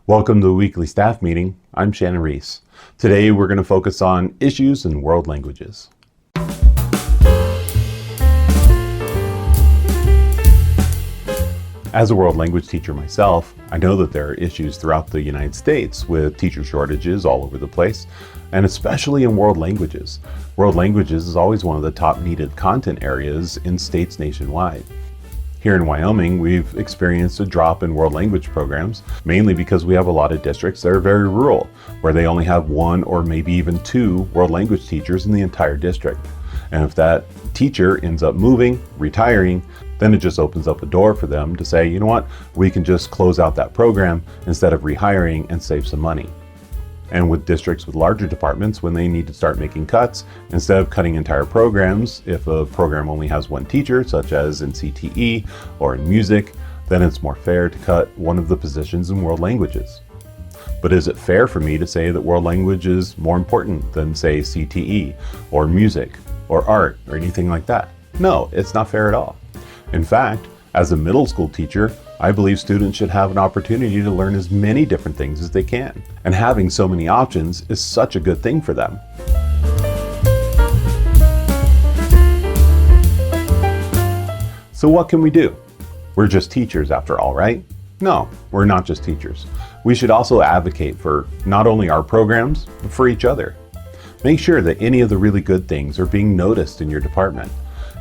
Welcome to the weekly staff meeting. I'm Shannon Reese. Today we're going to focus on issues in world languages. As a world language teacher myself, I know that there are issues throughout the United States with teacher shortages all over the place, and especially in world languages. World languages is always one of the top needed content areas in states nationwide. Here in Wyoming, we've experienced a drop in world language programs, mainly because we have a lot of districts that are very rural, where they only have one or maybe even two world language teachers in the entire district. And if that teacher ends up moving, retiring, then it just opens up a door for them to say, you know what, we can just close out that program instead of rehiring and save some money. And with districts with larger departments, when they need to start making cuts, instead of cutting entire programs, if a program only has one teacher, such as in CTE or in music, then it's more fair to cut one of the positions in world languages. But is it fair for me to say that world language is more important than, say, CTE or music or art or anything like that? No, it's not fair at all. In fact, as a middle school teacher, I believe students should have an opportunity to learn as many different things as they can. And having so many options is such a good thing for them. So what can we do? We're just teachers after all, right? No, we're not just teachers. We should also advocate for not only our programs, but for each other. Make sure that any of the really good things are being noticed in your department.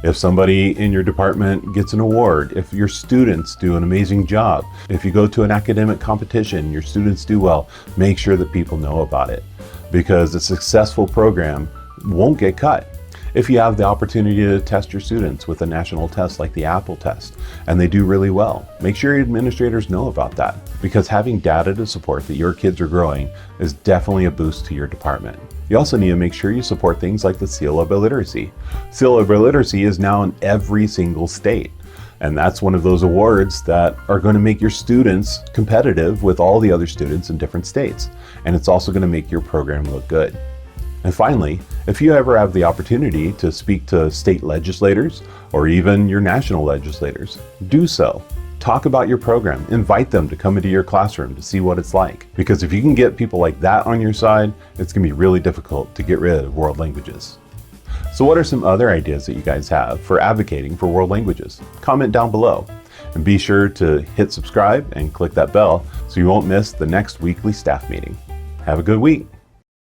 If somebody in your department gets an award, if your students do an amazing job, if you go to an academic competition, your students do well, make sure that people know about it, because a successful program won't get cut. If you have the opportunity to test your students with a national test like the Apple test, and they do really well, make sure your administrators know about that, because having data to support that your kids are growing is definitely a boost to your department. You also need to make sure you support things like the Seal of Illiteracy. Seal of Illiteracy is now in every single state. And that's one of those awards that are going to make your students competitive with all the other students in different states. And it's also going to make your program look good. And finally, if you ever have the opportunity to speak to state legislators or even your national legislators, do so. Talk about your program. Invite them to come into your classroom to see what it's like. Because if you can get people like that on your side, it's going to be really difficult to get rid of world languages. So what are some other ideas that you guys have for advocating for world languages? Comment down below. And be sure to hit subscribe and click that bell so you won't miss the next weekly staff meeting. Have a good week.